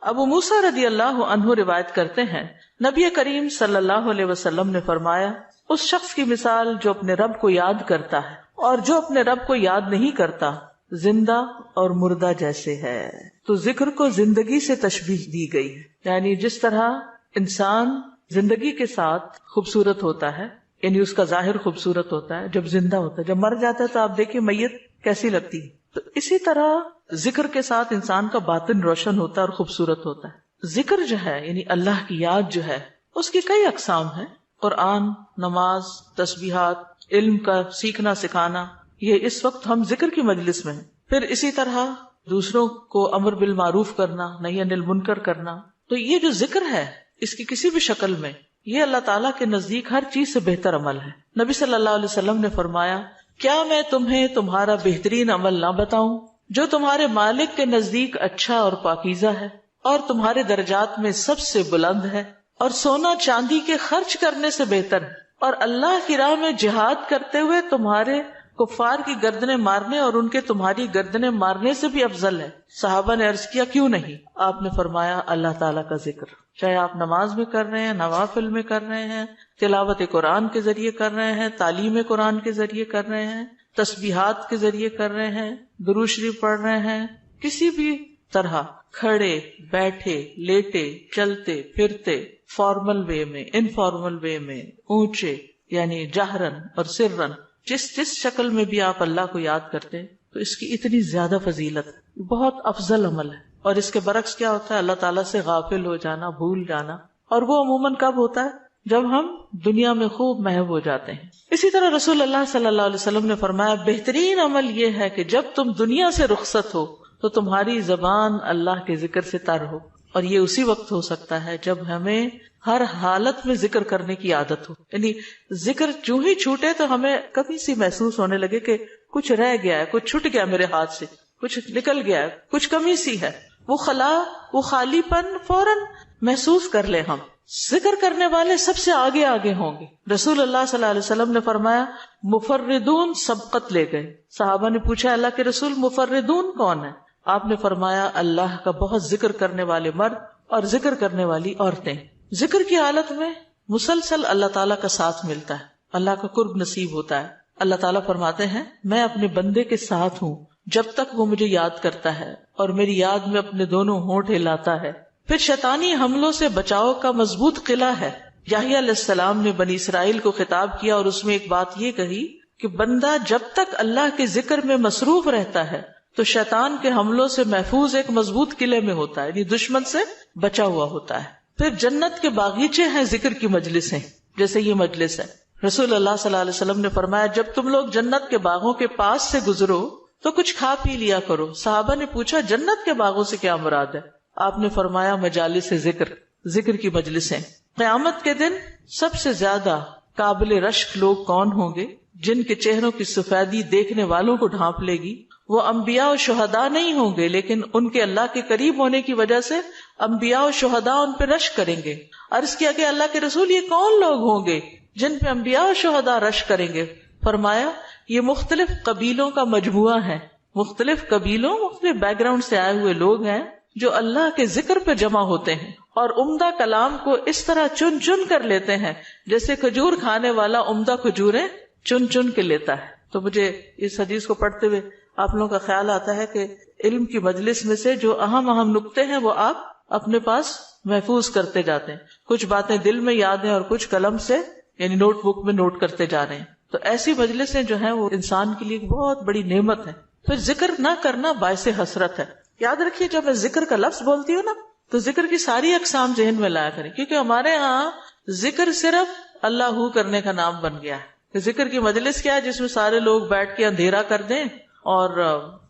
ابو موسیٰ رضی اللہ عنہ روایت کرتے ہیں نبی کریم صلی اللہ علیہ وسلم نے فرمایا اس شخص کی مثال جو اپنے رب کو یاد کرتا ہے اور جو اپنے رب کو یاد نہیں کرتا زندہ اور مردہ جیسے ہے. تو ذکر کو زندگی سے تشبیہ دی گئی ہے، یعنی جس طرح انسان زندگی کے ساتھ خوبصورت ہوتا ہے، یعنی اس کا ظاہر خوبصورت ہوتا ہے جب زندہ ہوتا ہے، جب مر جاتا ہے تو آپ دیکھیں میت کیسی لگتی ہے. تو اسی طرح ذکر کے ساتھ انسان کا باطن روشن ہوتا ہے اور خوبصورت ہوتا ہے. ذکر جو ہے یعنی اللہ کی یاد جو ہے اس کی کئی اقسام ہیں. قرآن، نماز، تسبیحات، علم کا سیکھنا سکھانا، یہ اس وقت ہم ذکر کی مجلس میں ہیں. پھر اسی طرح دوسروں کو امر بالمعروف کرنا، نہی عن المنکر کرنا. تو یہ جو ذکر ہے اس کی کسی بھی شکل میں یہ اللہ تعالیٰ کے نزدیک ہر چیز سے بہتر عمل ہے. نبی صلی اللہ علیہ وسلم نے فرمایا کیا میں تمہیں تمہارا بہترین عمل نہ بتاؤں جو تمہارے مالک کے نزدیک اچھا اور پاکیزہ ہے اور تمہارے درجات میں سب سے بلند ہے اور سونا چاندی کے خرچ کرنے سے بہتر ہے اور اللہ کی راہ میں جہاد کرتے ہوئے تمہارے کفار کی گردنیں مارنے اور ان کے تمہاری گردنیں مارنے سے بھی افضل ہے. صحابہ نے عرض کیا کیوں نہیں؟ آپ نے فرمایا اللہ تعالیٰ کا ذکر، چاہے آپ نماز میں کر رہے ہیں، نوافل میں کر رہے ہیں، تلاوت قرآن کے ذریعے کر رہے ہیں، تعلیم قرآن کے ذریعے کر رہے ہیں، تسبیحات کے ذریعے کر رہے ہیں، درود شریف پڑھ رہے ہیں، کسی بھی طرح کھڑے بیٹھے لیٹے چلتے پھرتے، فارمل وے میں، انفارمل وے میں، اونچے یعنی جہرن اور سرن، جس شکل میں بھی آپ اللہ کو یاد کرتے تو اس کی اتنی زیادہ فضیلت ہے، بہت افضل عمل ہے. اور اس کے برعکس کیا ہوتا ہے؟ اللہ تعالیٰ سے غافل ہو جانا، بھول جانا، اور وہ عموماً کب ہوتا ہے؟ جب ہم دنیا میں خوب محو ہو جاتے ہیں. اسی طرح رسول اللہ صلی اللہ علیہ وسلم نے فرمایا بہترین عمل یہ ہے کہ جب تم دنیا سے رخصت ہو تو تمہاری زبان اللہ کے ذکر سے تر ہو. اور یہ اسی وقت ہو سکتا ہے جب ہمیں ہر حالت میں ذکر کرنے کی عادت ہو. یعنی ذکر جو ہی چھوٹے تو ہمیں کبھی سی محسوس ہونے لگے کہ کچھ رہ گیا ہے، کچھ چھٹ گیا میرے ہاتھ سے، کچھ نکل گیا ہے، کچھ کمی سی ہے، وہ خلا، وہ خالی پن فوراً محسوس کر لے. ہم ذکر کرنے والے سب سے آگے آگے ہوں گے. رسول اللہ صلی اللہ علیہ وسلم نے فرمایا مفردون سبقت لے گئے. صحابہ نے پوچھا اللہ کے رسول مفردون کون ہے؟ آپ نے فرمایا اللہ کا بہت ذکر کرنے والے مرد اور ذکر کرنے والی عورتیں. ذکر کی حالت میں مسلسل اللہ تعالیٰ کا ساتھ ملتا ہے، اللہ کا قرب نصیب ہوتا ہے. اللہ تعالیٰ فرماتے ہیں میں اپنے بندے کے ساتھ ہوں جب تک وہ مجھے یاد کرتا ہے اور میری یاد میں اپنے دونوں ہونٹ ہلاتا ہے. پھر شیطانی حملوں سے بچاؤ کا مضبوط قلعہ ہے. یحییٰ علیہ السلام نے بنی اسرائیل کو خطاب کیا اور اس میں ایک بات یہ کہی کہ بندہ جب تک اللہ کے ذکر میں مصروف رہتا ہے تو شیطان کے حملوں سے محفوظ ایک مضبوط قلعے میں ہوتا ہے، یعنی دشمن سے بچا ہوا ہوتا ہے. پھر جنت کے باغیچے ہیں ذکر کی مجلسیں، جیسے یہ مجلس ہے. رسول اللہ صلی اللہ علیہ وسلم نے فرمایا جب تم لوگ جنت کے باغوں کے پاس سے گزرو تو کچھ کھا پی لیا کرو. صحابہ نے پوچھا جنت کے باغوں سے کیا مراد ہے؟ آپ نے فرمایا مجالس ذکر، ذکر کی مجلسیں. قیامت کے دن سب سے زیادہ قابل رشک لوگ کون ہوں گے؟ جن کے چہروں کی سفیدی دیکھنے والوں کو ڈھانپ لے گی. وہ انبیاء و شہداء نہیں ہوں گے لیکن ان کے اللہ کے قریب ہونے کی وجہ سے انبیاء و شہداء ان پہ رشک کریں گے. عرض کیا کہ اللہ کے رسول یہ کون لوگ ہوں گے جن پہ انبیاء و شہداء رشک کریں گے؟ فرمایا یہ مختلف قبیلوں کا مجموعہ ہے، مختلف قبیلوں، مختلف بیک گراؤنڈ سے آئے ہوئے لوگ ہیں جو اللہ کے ذکر پہ جمع ہوتے ہیں اور عمدہ کلام کو اس طرح چن چن کر لیتے ہیں جیسے کھجور کھانے والا عمدہ کھجوریں چن چن کے لیتا ہے. تو مجھے اس حدیث کو پڑھتے ہوئے آپ لوگوں کا خیال آتا ہے کہ علم کی مجلس میں سے جو اہم اہم نکتے ہیں وہ آپ اپنے پاس محفوظ کرتے جاتے ہیں. کچھ باتیں دل میں یاد ہیں اور کچھ قلم سے یعنی نوٹ بک میں نوٹ کرتے جا رہے ہیں. تو ایسی مجلسیں جو ہیں وہ انسان کے لیے بہت بڑی نعمت ہے. پھر ذکر نہ کرنا باعث حسرت ہے. یاد رکھیے جب میں ذکر کا لفظ بولتی ہوں نا تو ذکر کی ساری اقسام ذہن میں لایا کریں، کیونکہ ہمارے ہاں ذکر صرف اللہ ہو کرنے کا نام بن گیا ہے. ذکر کی مجلس کیا ہے؟ جس میں سارے لوگ بیٹھ کے اندھیرا کر دیں اور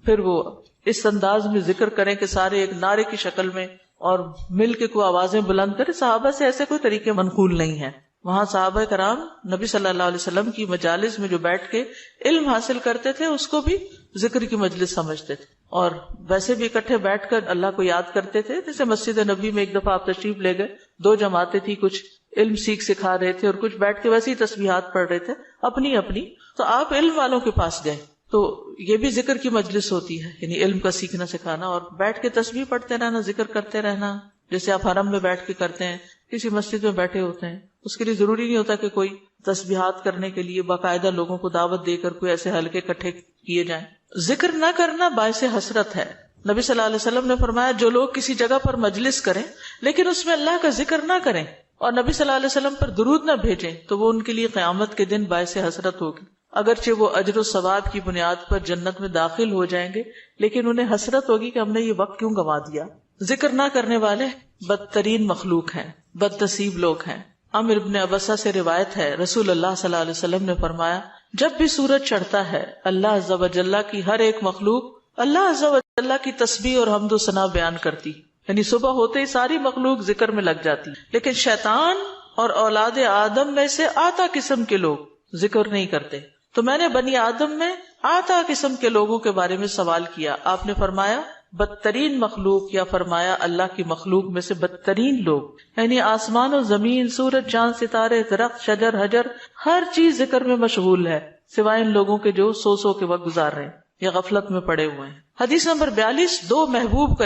پھر وہ اس انداز میں ذکر کریں کہ سارے ایک نعرے کی شکل میں اور مل کے کوئی آوازیں بلند کریں. صحابہ سے ایسے کوئی طریقے منقول نہیں ہیں. وہاں صحابہ کرام نبی صلی اللہ علیہ وسلم کی مجالس میں جو بیٹھ کے علم حاصل کرتے تھے اس کو بھی ذکر کی مجلس سمجھتے تھے اور ویسے بھی اکٹھے بیٹھ کر اللہ کو یاد کرتے تھے. جیسے مسجد نبی میں ایک دفعہ آپ تشریف لے گئے، 2 جماعتیں تھی، کچھ علم سکھا رہے تھے اور کچھ بیٹھ کے ویسے ہی تسبیحات پڑھ رہے تھے اپنی اپنی. تو آپ علم والوں کے پاس گئے تو یہ بھی ذکر کی مجلس ہوتی ہے، یعنی علم کا سیکھنا سکھانا، اور بیٹھ کے تسبیح پڑھتے رہنا، ذکر کرتے رہنا، جیسے آپ حرم میں بیٹھ کے کرتے ہیں، کسی مسجد میں بیٹھے ہوتے ہیں، اس کے لیے ضروری نہیں ہوتا کہ کوئی تسبیحات کرنے کے لیے باقاعدہ لوگوں کو دعوت دے کر کوئی ایسے حلقے اکٹھے کیے جائیں۔ ذکر نہ کرنا باعث حسرت ہے۔ نبی صلی اللہ علیہ وسلم نے فرمایا جو لوگ کسی جگہ پر مجلس کریں لیکن اس میں اللہ کا ذکر نہ کریں اور نبی صلی اللہ علیہ وسلم پر درود نہ بھیجیں تو وہ ان کے لیے قیامت کے دن باعث حسرت ہوگی۔ اگرچہ وہ اجر و ثواب کی بنیاد پر جنت میں داخل ہو جائیں گے لیکن انہیں حسرت ہوگی کہ ہم نے یہ وقت کیوں گنوا دیا۔ ذکر نہ کرنے والے بدترین مخلوق ہیں، بد نصیب لوگ ہیں۔ عمر ابن ابسہ سے روایت ہے، رسول اللہ صلی اللہ علیہ وسلم نے فرمایا جب بھی سورج چڑھتا ہے اللہ عز و جل کی ہر ایک مخلوق اللہ عز و جل کی تسبیح اور حمد و ثنا بیان کرتی، یعنی صبح ہوتے ہی ساری مخلوق ذکر میں لگ جاتی، لیکن شیطان اور اولاد آدم میں سے آتا قسم کے لوگ ذکر نہیں کرتے۔ تو میں نے بنی آدم میں آتا قسم کے لوگوں کے بارے میں سوال کیا، آپ نے فرمایا بدترین مخلوق، یا فرمایا اللہ کی مخلوق میں سے بدترین لوگ، یعنی آسمان و زمین، سورج چاند ستارے درخت شجر حجر ہر چیز ذکر میں مشغول ہے سوائے ان لوگوں کے جو سو کے وقت گزار رہے ہیں یا غفلت میں پڑے ہوئے ہیں۔ حدیث نمبر 42، دو محبوب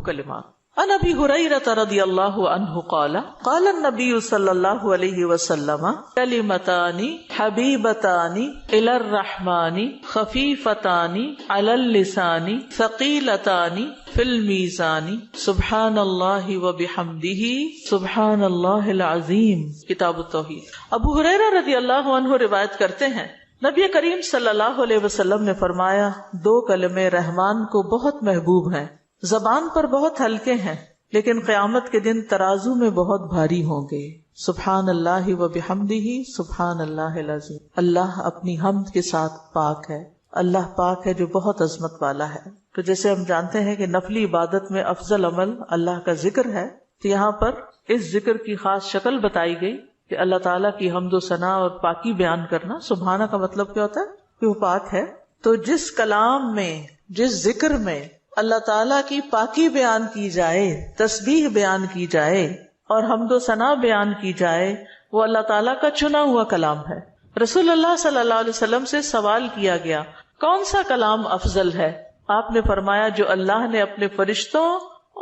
کلمات۔ عن ابی ہریرہ رضی اللہ عنہ قال قال النبی صلی اللہ علیہ وسلم کلمتان حبیبتان الی الرحمن خفیفتان علی اللسان ثقیلتان فی المیزان سبحان اللہ وبحمدہ سبحان اللہ العظیم۔ کتاب التوحید۔ ابو ہریرہ رضی اللہ عنہ روایت کرتے ہیں نبی کریم صلی اللہ علیہ وسلم نے فرمایا دو کلمے رحمان کو بہت محبوب ہیں، زبان پر بہت ہلکے ہیں لیکن قیامت کے دن ترازو میں بہت بھاری ہوں گے۔ سبحان اللہ و بحمدہ سبحان اللہ العظیم۔ اللہ اپنی حمد کے ساتھ پاک ہے، اللہ پاک ہے جو بہت عظمت والا ہے۔ تو جیسے ہم جانتے ہیں کہ نفلی عبادت میں افضل عمل اللہ کا ذکر ہے، تو یہاں پر اس ذکر کی خاص شکل بتائی گئی کہ اللہ تعالیٰ کی حمد و ثنا اور پاکی بیان کرنا۔ سبحانہ کا مطلب کیا ہوتا ہے کہ وہ پاک ہے۔ تو جس کلام میں، جس ذکر میں اللہ تعالیٰ کی پاکی بیان کی جائے، تسبیح بیان کی جائے اور حمد و ثنا بیان کی جائے، وہ اللہ تعالیٰ کا چنا ہوا کلام ہے۔ رسول اللہ صلی اللہ علیہ وسلم سے سوال کیا گیا کون سا کلام افضل ہے؟ آپ نے فرمایا جو اللہ نے اپنے فرشتوں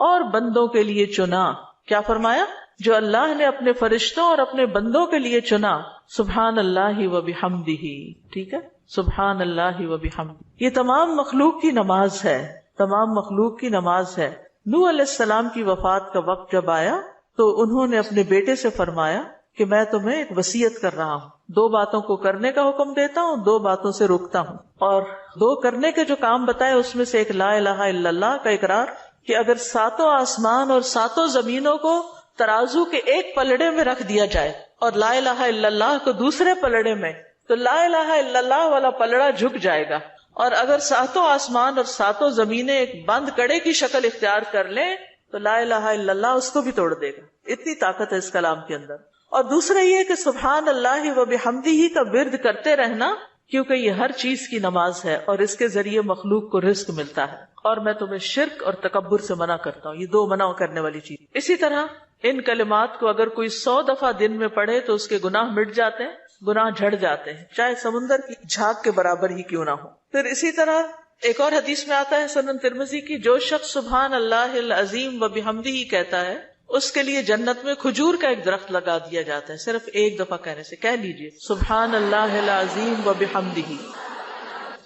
اور بندوں کے لیے چنا۔ کیا فرمایا؟ جو اللہ نے اپنے فرشتوں اور اپنے بندوں کے لیے چنا۔ سبحان اللہ و بحمدہ، ٹھیک ہے، سبحان اللہ و بحمدہ۔ یہ تمام مخلوق کی نماز ہے، تمام مخلوق کی نماز ہے۔ نوح علیہ السلام کی وفات کا وقت جب آیا تو انہوں نے اپنے بیٹے سے فرمایا کہ میں تمہیں ایک وصیت کر رہا ہوں، دو باتوں کو کرنے کا حکم دیتا ہوں، دو باتوں سے روکتا ہوں۔ اور دو کرنے کے جو کام بتائے اس میں سے ایک لا الہ الا اللہ کا اقرار، کہ اگر ساتوں آسمان اور ساتوں زمینوں کو ترازو کے ایک پلڑے میں رکھ دیا جائے اور لا الہ الا اللہ کو دوسرے پلڑے میں، تو لا الہ الا اللہ والا پلڑا جھک جائے گا، اور اگر ساتوں آسمان اور ساتوں زمینیں ایک بند کڑے کی شکل اختیار کر لیں تو لا الہ الا اللہ اس کو بھی توڑ دے گا۔ اتنی طاقت ہے اس کلام کے اندر۔ اور دوسرا یہ کہ سبحان اللہ و بحمدہ کا ورد کرتے رہنا، کیونکہ یہ ہر چیز کی نماز ہے اور اس کے ذریعے مخلوق کو رزق ملتا ہے۔ اور میں تمہیں شرک اور تکبر سے منع کرتا ہوں، یہ دو منع کرنے والی چیز۔ اسی طرح ان کلمات کو اگر کوئی 100 دفعہ دن میں پڑھے تو اس کے گناہ مٹ جاتے ہیں، گناہ جھڑ جاتے ہیں، چاہے سمندر کی جھاگ کے برابر ہی کیوں نہ ہو۔ پھر اسی طرح ایک اور حدیث میں آتا ہے سنن ترمذی کی، جو شخص سبحان اللہ العظیم و بحمدہ کہتا ہے اس کے لیے جنت میں کھجور کا ایک درخت لگا دیا جاتا ہے، صرف ایک دفعہ کہنے سے۔ کہہ لیجئے سبحان اللہ العظیم و بحمدہ۔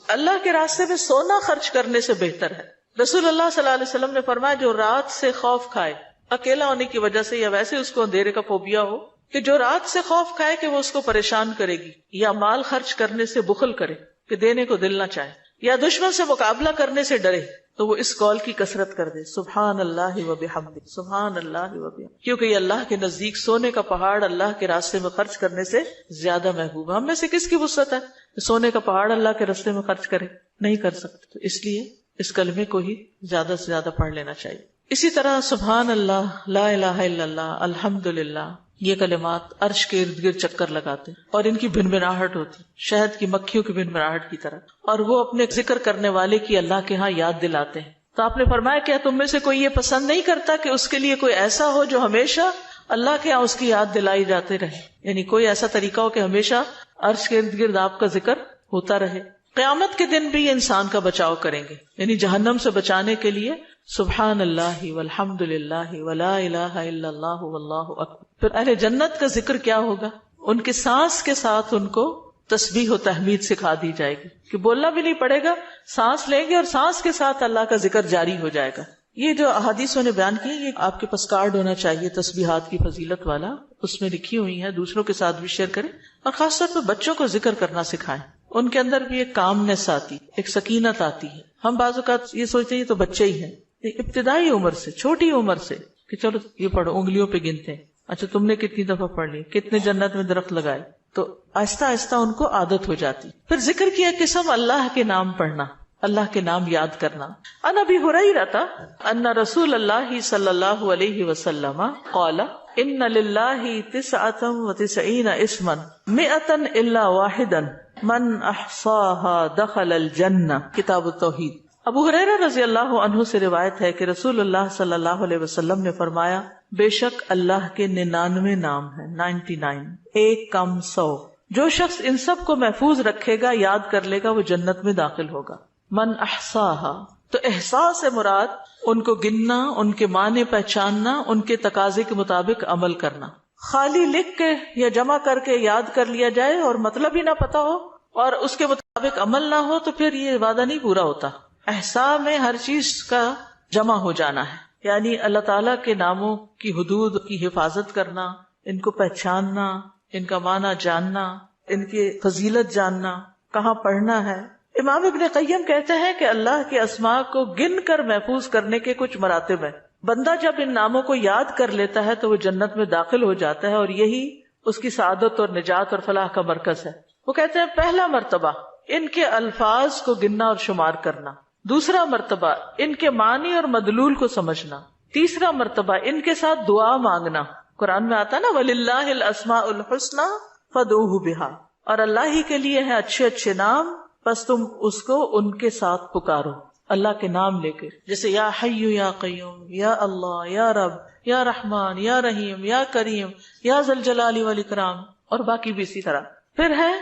اللہ کے راستے میں سونا خرچ کرنے سے بہتر ہے۔ رسول اللہ صلی اللہ علیہ وسلم نے فرمایا جو رات سے خوف کھائے، اکیلا ہونے کی وجہ سے یا ویسے اس کو اندھیرے کا فوبیا ہو، کہ جو رات سے خوف کھائے کہ وہ اس کو پریشان کرے گی، یا مال خرچ کرنے سے بخل کرے کہ دینے کو دل نہ چاہے، یا دشمن سے مقابلہ کرنے سے ڈرے، تو وہ اس قول کی کثرت کر دے سبحان اللہ و بحمدہ، سبحان اللہ و بحمدہ، کیونکہ یہ اللہ کے نزدیک سونے کا پہاڑ اللہ کے راستے میں خرچ کرنے سے زیادہ محبوب ہے۔ ہم میں سے کس کی وسعت ہے کہ سونے کا پہاڑ اللہ کے راستے میں خرچ کرے؟ نہیں کر سکتے، تو اس لیے اس کلمے کو ہی زیادہ سے زیادہ پڑھ لینا چاہیے۔ اسی طرح سبحان اللہ، لا الہ الا اللہ، الحمدللہ، یہ کلمات عرش کے ارد گرد چکر لگاتے اور ان کی بھنبھناہٹ ہوتی شہد کی مکھیوں کی بھنبھناہٹ کی طرح، اور وہ اپنے ذکر کرنے والے کی اللہ کے ہاں یاد دلاتے ہیں۔ تو آپ نے فرمایا کیا تم میں سے کوئی یہ پسند نہیں کرتا کہ اس کے لیے کوئی ایسا ہو جو ہمیشہ اللہ کے ہاں اس کی یاد دلائی جاتے رہے، یعنی کوئی ایسا طریقہ ہو کہ ہمیشہ عرش کے ارد گرد آپ کا ذکر ہوتا رہے. قیامت کے دن بھی یہ انسان کا بچاؤ کریں گے، یعنی جہنم سے بچانے کے لیے سبحان اللہ والحمد للہ ولا الہ الا اللہ واللہ اکبر. پھر اہل جنت کا ذکر کیا ہوگا؟ ان کے سانس کے ساتھ ان کو تسبیح و تحمید سکھا دی جائے گی کہ بولنا بھی نہیں پڑے گا، سانس لیں گے اور سانس کے ساتھ اللہ کا ذکر جاری ہو جائے گا. یہ جو احادیثوں نے بیان کی، یہ آپ کے پاس کارڈ ہونا چاہیے تسبیحات کی فضیلت والا، اس میں لکھی ہوئی ہے، دوسروں کے ساتھ بھی شیئر کریں اور خاص طور پہ بچوں کو ذکر کرنا سکھائیں. ان کے اندر بھی ایک کامنس آتی، ایک سکینت آتی ہے. ہم بعض اوقات یہ سوچتے ہیں یہ تو بچے ہی ہیں، ابتدائی عمر سے، چھوٹی عمر سے کہ چلو یہ پڑھو، انگلیوں پہ گنتے ہیں، اچھا تم نے کتنی دفعہ پڑھ لی، کتنے جنت میں درخت لگائے، تو آہستہ آہستہ ان کو عادت ہو جاتی. پھر ذکر کی ایک قسم اللہ کے نام پڑھنا، اللہ کے نام یاد کرنا. عن ابی ہریرہ ان رسول اللہ صلی اللہ علیہ وسلم قال ان للہ 99 اسما 100 الا واحدا من احصاها دخل الجنہ. کتاب التوحید. ابو ہریرہ رضی اللہ عنہ سے روایت ہے کہ رسول اللہ صلی اللہ علیہ وسلم نے فرمایا، بے شک اللہ کے 99 نام ہیں، 99، ایک کم 100. جو شخص ان سب کو محفوظ رکھے گا، یاد کر لے گا، وہ جنت میں داخل ہوگا. من احصاها، تو احساس سے مراد ان کو گننا، ان کے معنی پہچاننا، ان کے تقاضے کے مطابق عمل کرنا. خالی لکھ کے یا جمع کر کے یاد کر لیا جائے اور مطلب ہی نہ پتا ہو اور اس کے مطابق عمل نہ ہو تو پھر یہ وعدہ نہیں پورا ہوتا. احصاء میں ہر چیز کا جمع ہو جانا ہے، یعنی اللہ تعالیٰ کے ناموں کی حدود کی حفاظت کرنا، ان کو پہچاننا، ان کا معنی جاننا، ان کی فضیلت جاننا، کہاں پڑھنا ہے. امام ابن قیم کہتے ہیں کہ اللہ کے اسماء کو گن کر محفوظ کرنے کے کچھ مراتب ہیں. بندہ جب ان ناموں کو یاد کر لیتا ہے تو وہ جنت میں داخل ہو جاتا ہے اور یہی اس کی سعادت اور نجات اور فلاح کا مرکز ہے. وہ کہتے ہیں پہلا مرتبہ ان کے الفاظ کو گننا اور شمار کرنا، دوسرا مرتبہ ان کے معنی اور مدلول کو سمجھنا، تیسرا مرتبہ ان کے ساتھ دعا مانگنا. قرآن میں آتا نا وَلِلَّهِ الْأَسْمَاءُ الْحُسْنَى فَادْعُوهُ بِهَا، اور اللہ ہی کے لیے ہیں اچھے اچھے نام، بس تم اس کو ان کے ساتھ پکارو، اللہ کے نام لے کے. جیسے یا حی یا قیوم، یا اللہ، یا رب، یا رحمان، یا رحیم، یا کریم، یا ذی الجلال والاکرام، اور باقی بھی اسی طرح. پھر ہے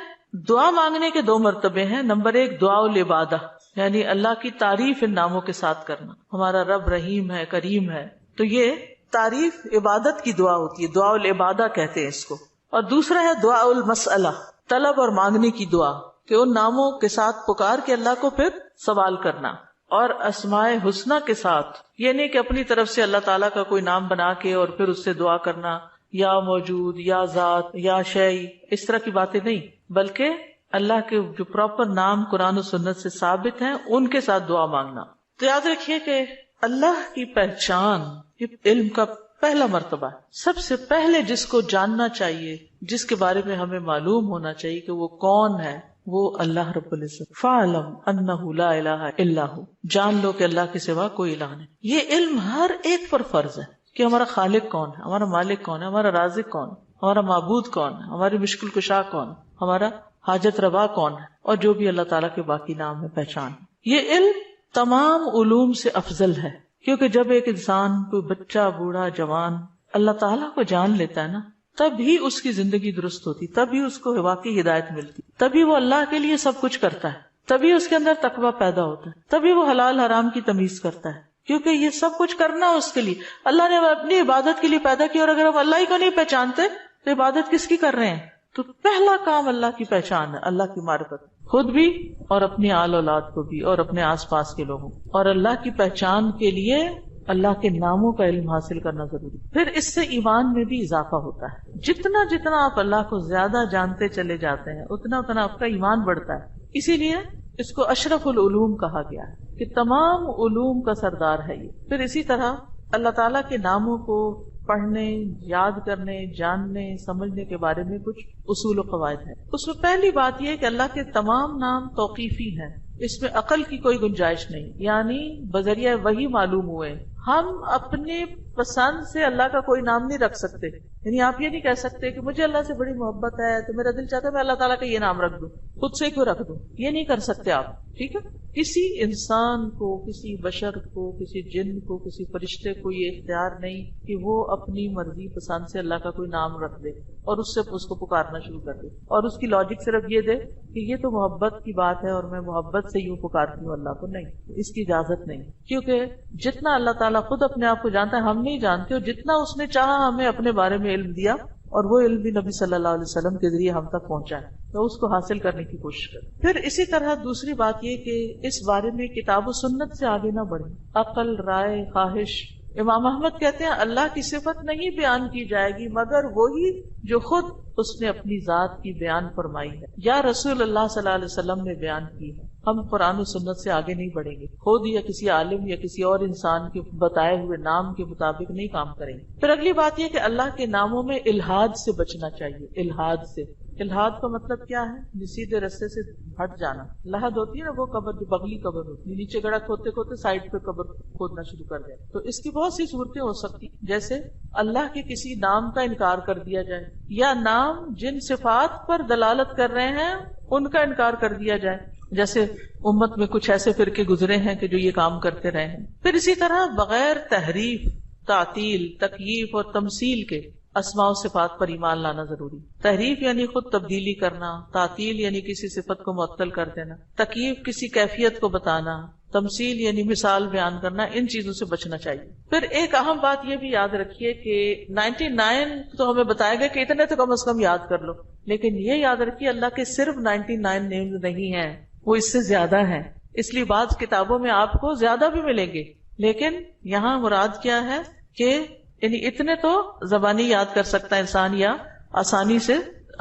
دعا مانگنے کے 2 مرتبے ہیں. نمبر 1 دعا العبادہ، یعنی اللہ کی تعریف ان ناموں کے ساتھ کرنا. ہمارا رب رحیم ہے، کریم ہے، تو یہ تعریف عبادت کی دعا ہوتی ہے، دعا العبادہ کہتے ہیں اس کو. اور دوسرا ہے دعا المسئلہ، طلب اور مانگنے کی دعا، کہ ان ناموں کے ساتھ پکار کے اللہ کو پھر سوال کرنا. اور اسماء حسنہ کے ساتھ یہ نہیں کہ اپنی طرف سے اللہ تعالیٰ کا کوئی نام بنا کے اور پھر اس سے دعا کرنا، یا موجود، یا ذات، یا شیء، اس طرح کی باتیں نہیں، بلکہ اللہ کے جو پراپر نام قرآن و سنت سے ثابت ہیں ان کے ساتھ دعا مانگنا. تو یاد رکھیے کہ اللہ کی پہچان یہ علم کا پہلا مرتبہ ہے. سب سے پہلے جس کو جاننا چاہیے، جس کے بارے میں ہمیں معلوم ہونا چاہیے کہ وہ کون ہے، وہ اللہ رب العزت. فَاعْلَمْ أَنَّهُ لَا إِلَٰهَ إِلَّا هُوَ، جان لو کہ اللہ کے سوا کوئی الہ نہیں. یہ علم ہر ایک پر فرض ہے کہ ہمارا خالق کون ہے، ہمارا مالک کون ہے، ہمارا رازق کون ہے، ہمارا معبود کون ہے، ہماری مشکل کشا کون ہے، ہمارا حاجت روا کون ہے، اور جو بھی اللہ تعالیٰ کے باقی نام ہے، پہچان. یہ علم تمام علوم سے افضل ہے، کیونکہ جب ایک انسان، کوئی بچہ، بوڑھا، جوان اللہ تعالیٰ کو جان لیتا ہے نا، تب ہی اس کی زندگی درست ہوتی، تبھی اس کو واقعی ہدایت ملتی، تبھی وہ اللہ کے لیے سب کچھ کرتا ہے، تبھی اس کے اندر تقویٰ پیدا ہوتا ہے، تبھی وہ حلال حرام کی تمیز کرتا ہے. کیونکہ یہ سب کچھ کرنا اس کے لیے اللہ نے اپنی عبادت کے لیے پیدا کیا، اور اگر ہم اللہ ہی کو نہیں پہچانتے تو عبادت کس کی کر رہے ہیں؟ تو پہلا کام اللہ کی پہچان ہے، اللہ کی معرفت، خود بھی اور اپنی آل اولاد کو بھی اور اپنے آس پاس کے لوگوں. اور اللہ کی پہچان کے لیے اللہ کے ناموں کا علم حاصل کرنا ضروری. پھر اس سے ایمان میں بھی اضافہ ہوتا ہے. جتنا جتنا آپ اللہ کو زیادہ جانتے چلے جاتے ہیں اتنا اتنا آپ کا ایمان بڑھتا ہے. اسی لیے اس کو اشرف العلوم کہا گیا ہے کہ تمام علوم کا سردار ہے یہ. پھر اسی طرح اللہ تعالیٰ کے ناموں کو پڑھنے، یاد کرنے، جاننے، سمجھنے کے بارے میں کچھ اصول و قواعد ہیں. اس میں پہلی بات یہ ہے کہ اللہ کے تمام نام توقیفی ہیں، اس میں عقل کی کوئی گنجائش نہیں، یعنی بذریعہ وحی معلوم ہوئے. ہم اپنی پسند سے اللہ کا کوئی نام نہیں رکھ سکتے. یعنی آپ یہ نہیں کہہ سکتے کہ مجھے اللہ سے بڑی محبت ہے تو میرا دل چاہتا ہے میں اللہ تعالیٰ کا یہ نام رکھ دوں, خود سے کیوں رکھ دوں. یہ نہیں کر سکتے آپ. ٹھیک ہے, کسی انسان کو, کسی بشر کو, کسی جن کو, کسی فرشتے کو یہ اختیار نہیں کہ وہ اپنی مرضی پسند سے اللہ کا کوئی نام رکھ دے اور اس سے اس کو پکارنا شروع کر دے اور اس کی لاجک صرف یہ دے کہ یہ تو محبت کی بات ہے اور میں محبت سے یوں پکارتی ہوں اللہ کو. نہیں, اس کی اجازت نہیں, کیونکہ جتنا اللہ تعالیٰ خود اپنے آپ کو جانتا ہے ہم نہیں جانتے, اور جتنا اس نے چاہا ہمیں اپنے بارے میں علم دیا اور وہ علم بھی نبی صلی اللہ علیہ وسلم کے ذریعے ہم تک پہنچا ہے, تو اس کو حاصل کرنے کی کوشش کریں. پھر اسی طرح دوسری بات یہ کہ اس بارے میں کتاب و سنت سے آگے نہ بڑھیں. عقل, رائے, خواہش. امام احمد کہتے ہیں اللہ کی صفت نہیں بیان کی جائے گی مگر وہی جو خود اس نے اپنی ذات کی بیان فرمائی ہے یا رسول اللہ صلی اللہ علیہ وسلم نے بیان کی ہے. ہم قرآن و سنت سے آگے نہیں بڑھیں گے, خود یا کسی عالم یا کسی اور انسان کے بتائے ہوئے نام کے مطابق نہیں کام کریں گے. پھر اگلی بات یہ کہ اللہ کے ناموں میں الحاد سے بچنا چاہیے. الحاد سے, الحاد کا مطلب کیا ہے؟ سیدھے رستے سے ہٹ جانا. لحد ہوتی ہے نا وہ قبر جو بغلی قبر ہوتی ہے, نیچے گڑھا کھودتے کھودتے سائڈ پہ قبر کھودنا شروع کر دیا. تو اس کی بہت سی صورتیں ہو سکتی, جیسے اللہ کے کسی نام کا انکار کر دیا جائے یا نام جن صفات پر دلالت کر رہے ہیں ان کا انکار کر دیا جائے, جیسے امت میں کچھ ایسے فرقے گزرے ہیں کہ جو یہ کام کرتے رہے ہیں. پھر اسی طرح بغیر تحریف, تعطیل, تکییف اور تمثیل کے اسماء و صفات پر ایمان لانا ضروری. تحریف یعنی خود تبدیلی کرنا, تعطیل یعنی کسی صفت کو معطل کر دینا, تکییف کسی کیفیت کو بتانا, تمثیل یعنی مثال بیان کرنا. ان چیزوں سے بچنا چاہیے. پھر ایک اہم بات یہ بھی یاد رکھیے کہ 99 تو ہمیں بتایا گیا کہ اتنے تو کم از کم یاد کر لو, لیکن یہ یاد رکھیے اللہ کے صرف 99 نیمز نہیں ہیں, وہ اس سے زیادہ ہیں. اس لیے بعض کتابوں میں آپ کو زیادہ بھی ملیں گے, لیکن یہاں مراد کیا ہے کہ یعنی اتنے تو زبانی یاد کر سکتا ہے انسان یا آسانی سے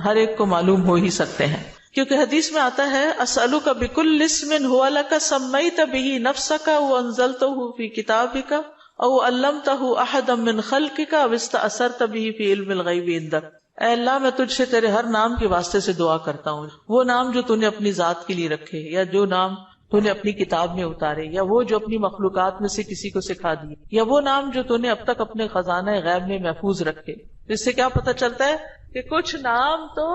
ہر ایک کو معلوم ہو ہی سکتے ہیں. کیونکہ حدیث میں آتا ہے اسألک بکل اسم هو لک سمیت بہ نفسک وانزلتہ فی کتابک او علمتہ احدا من خلقک او استأثرت بہ فی علم الغیب عندک. اے اللہ میں تجھ سے تیرے ہر نام کے واسطے سے دعا کرتا ہوں, وہ نام جو تو نے اپنی ذات کے لیے رکھے یا جو نام تو نے اپنی کتاب میں اتارے یا وہ جو اپنی مخلوقات میں سے کسی کو سکھا دیے یا وہ نام جو تو نے اب تک اپنے خزانہ غیب میں محفوظ رکھے. اس سے کیا پتہ چلتا ہے کہ کچھ نام تو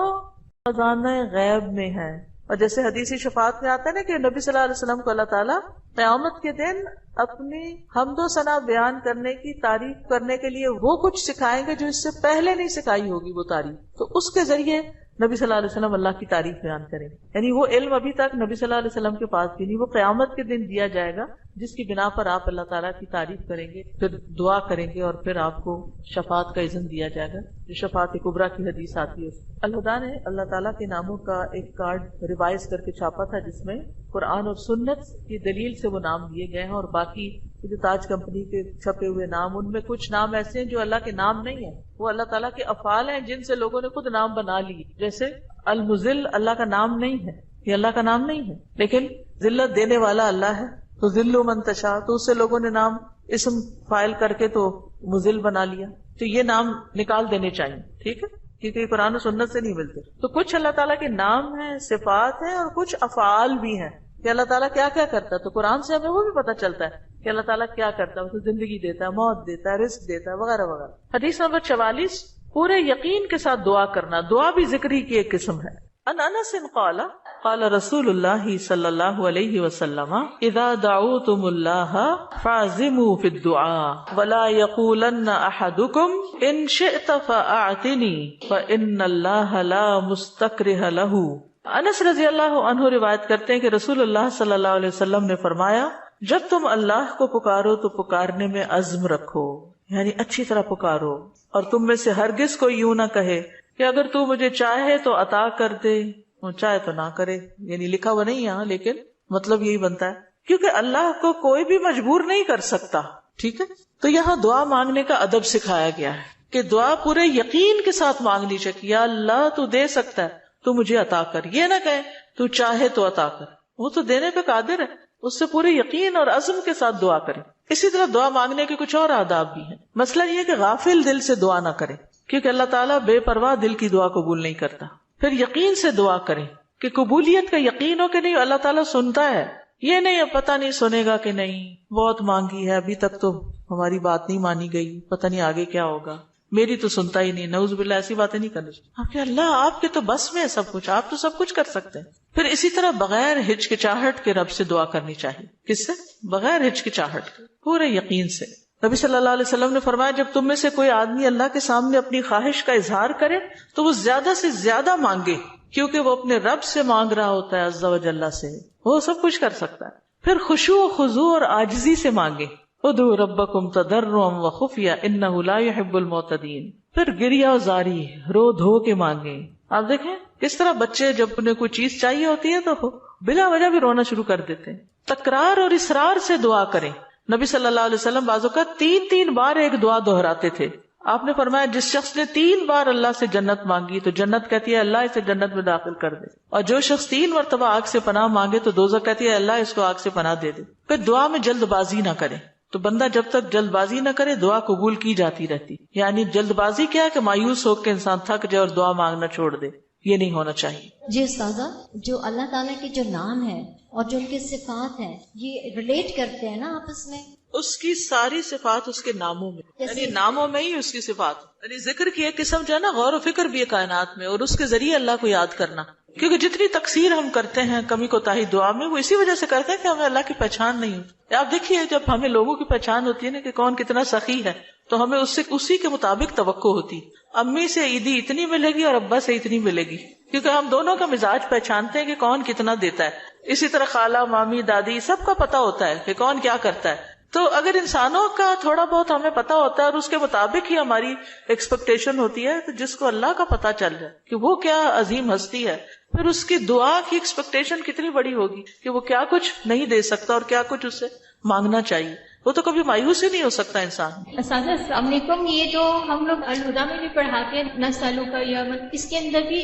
خزانہ غیب میں ہے. اور جیسے حدیث شفاعت میں آتا ہے نا کہ نبی صلی اللہ علیہ وسلم کو اللہ تعالیٰ قیامت کے دن اپنی حمد و ثنا بیان کرنے کی تعریف کرنے کے لیے وہ کچھ سکھائیں گے جو اس سے پہلے نہیں سکھائی ہوگی وہ تعریف, تو اس کے ذریعے نبی صلی اللہ علیہ وسلم اللہ کی تعریف بیان کریں گے. یعنی وہ علم ابھی تک نبی صلی اللہ علیہ وسلم کے پاس بھی نہیں, وہ قیامت کے دن دیا جائے گا جس کی بنا پر آپ اللہ تعالیٰ کی تعریف کریں گے, پھر دعا کریں گے اور پھر آپ کو شفاعت کا اذن دیا جائے گا جو شفاعت کبریٰ کی حدیث آتی ہے. الہدا نے اللہ تعالیٰ کے ناموں کا ایک کارڈ ریوائز کر کے چھاپا تھا جس میں قرآن اور سنت کی دلیل سے وہ نام دیے گئے ہیں, اور باقی جو تاج کمپنی کے چھپے ہوئے نام ان میں کچھ نام ایسے ہیں جو اللہ کے نام نہیں ہیں, وہ اللہ تعالیٰ کے افعال ہیں جن سے لوگوں نے خود نام بنا لیے. جیسے المذل اللہ کا نام نہیں ہے, یہ اللہ کا نام نہیں ہے, لیکن ذلت دینے والا اللہ ہے, تو ذل من تشاء, تو اس سے لوگوں نے نام اسم فائل کر کے تو مذل بنا لیا. تو یہ نام نکال دینے چاہیے, ٹھیک ہے, کیونکہ یہ قرآن و سنت سے نہیں ملتے. تو کچھ اللہ تعالیٰ کے نام ہیں, صفات ہیں, اور کچھ افعال بھی ہیں کہ اللہ تعالیٰ کیا کیا کرتا ہے. تو قرآن سے ہمیں وہ بھی پتہ چلتا ہے کہ اللہ تعالیٰ کیا کرتا ہے, اسے زندگی دیتا ہے, موت دیتا ہے, رزق دیتا ہے, وغیرہ وغیرہ. حدیث نمبر 44, پورے یقین کے ساتھ دعا کرنا. دعا بھی ذکری کی ایک قسم ہے. ان انس قال قال رسول اللہ صلی اللہ علیہ وسلم اذا دعوتم اللہ فاعزموا فی الدعاء ولا یقولن احدکم ان شئت فاعتنی فان اللہ لا مستکرہ لہ. انس رضی اللہ عنہ روایت کرتے ہیں کہ رسول اللہ صلی اللہ علیہ وسلم نے فرمایا جب تم اللہ کو پکارو تو پکارنے میں عزم رکھو, یعنی اچھی طرح پکارو, اور تم میں سے ہرگز کوئی یوں نہ کہے کہ اگر تو مجھے چاہے تو عطا کر دے, چاہے تو نہ کرے. یعنی لکھا ہوا نہیں یہاں, لیکن مطلب یہی بنتا ہے کیونکہ اللہ کو کوئی بھی مجبور نہیں کر سکتا, ٹھیک ہے. تو یہاں دعا مانگنے کا ادب سکھایا گیا ہے کہ دعا پورے یقین کے ساتھ مانگنی چاہیے. یا اللہ تو دے سکتا ہے, تو مجھے عطا کر. یہ نہ کہے تو چاہے تو عطا کر, وہ تو دینے پہ قادر ہے, اس سے پورے یقین اور عزم کے ساتھ دعا کریں. اسی طرح دعا مانگنے کے کچھ اور آداب بھی ہیں. مسئلہ یہ کہ غافل دل سے دعا نہ کریں, کیونکہ اللہ تعالیٰ بے پرواہ دل کی دعا قبول نہیں کرتا. پھر یقین سے دعا کریں کہ قبولیت کا یقین ہو کہ نہیں اللہ تعالیٰ سنتا ہے, یہ نہیں اب پتہ نہیں سنے گا کہ نہیں، بہت مانگی ہے ابھی تک تو ہماری بات نہیں مانی گئی، پتہ نہیں آگے کیا ہوگا، میری تو سنتا ہی نہیں، نعوذ باللہ ایسی باتیں نہیں کرنی چاہیے. آپ کہ اللہ آپ کے تو بس میں ہے سب کچھ، آپ تو سب کچھ کر سکتے ہیں. پھر اسی طرح بغیر ہچکچاہٹ کے رب سے دعا کرنی چاہیے. کس سے؟ بغیر ہچکچاہٹ کے، پورے یقین سے. نبی صلی اللہ علیہ وسلم نے فرمایا جب تم میں سے کوئی آدمی اللہ کے سامنے اپنی خواہش کا اظہار کرے تو وہ زیادہ سے زیادہ مانگے، کیونکہ وہ اپنے رب سے مانگ رہا ہوتا ہے عز و جل سے، وہ سب کچھ کر سکتا ہے. پھر خشوع و خضوع اور عاجزی سے مانگے. ادعوا ربکم تضرعا وخفیا انہ لا يحب المعتدین. پھر گریہ و زاری، رو دھو کے مانگے. آپ دیکھیں کس طرح بچے جب انہیں کوئی چیز چاہیے ہوتی ہے تو بلا وجہ بھی رونا شروع کر دیتے ہیں. تکرار اور اصرار سے دعا کریں. نبی صلی اللہ علیہ وسلم بعض اوقات 3 بار ایک دعا دہراتے تھے. آپ نے فرمایا جس شخص نے 3 بار اللہ سے جنت مانگی تو جنت کہتی ہے اللہ اسے جنت میں داخل کر دے، اور جو شخص 3 مرتبہ آگ سے پناہ مانگے تو دوزخ کہتی ہے اللہ اس کو آگ سے پناہ دے دے. پھر دعا میں جلد بازی نہ کریں. تو بندہ جب تک جلد بازی نہ کرے دعا قبول کی جاتی رہتی. یعنی جلد بازی کیا ہے کہ مایوس ہو کے انسان تھک جائے اور دعا مانگنا چھوڑ دے، یہ نہیں ہونا چاہیے. جی استاذہ، جو اللہ تعالیٰ کے جو نام ہیں اور جو ان کے صفات ہیں یہ ریلیٹ کرتے ہیں نا آپس میں؟ اس کی ساری صفات اس کے ناموں میں، یعنی ناموں میں ہی اس کی صفات. یعنی ذکر کی ایک قسم جو ہے نا غور و فکر بھی ہے کائنات میں، اور اس کے ذریعے اللہ کو یاد کرنا. کیونکہ جتنی تقصیر ہم کرتے ہیں کمی کوتاہی دعا میں، وہ اسی وجہ سے کرتے ہیں کہ ہمیں اللہ کی پہچان نہیں ہوتی. آپ دیکھیے جب ہمیں لوگوں کی پہچان ہوتی ہے نا کہ کون کتنا سخی ہے تو ہمیں اس سے اسی کے مطابق توقع ہوتی. امی سے عیدی اتنی ملے گی اور ابا سے اتنی ملے گی، کیونکہ ہم دونوں کا مزاج پہچانتے ہیں کہ کون کتنا دیتا ہے. اسی طرح خالہ مامی دادی سب کا پتہ ہوتا ہے کہ کون کیا کرتا ہے. تو اگر انسانوں کا تھوڑا بہت ہمیں پتا ہوتا ہے اور اس کے مطابق ہی ہماری ایکسپیکٹیشن ہوتی ہے، تو جس کو اللہ کا پتا چل جائے کہ وہ کیا عظیم ہستی ہے، پھر اس کی دعا کی ایکسپیکٹیشن کتنی بڑی ہوگی کہ وہ کیا کچھ نہیں دے سکتا اور کیا کچھ اسے مانگنا چاہیے. وہ تو کبھی مایوس ہی نہیں ہو سکتا انسان. اساتذہ السلام علیکم. یہ جو ہم لوگ الہدا میں بھی پڑھاتے ہیں نسلوں کا یا اس کے اندر بھی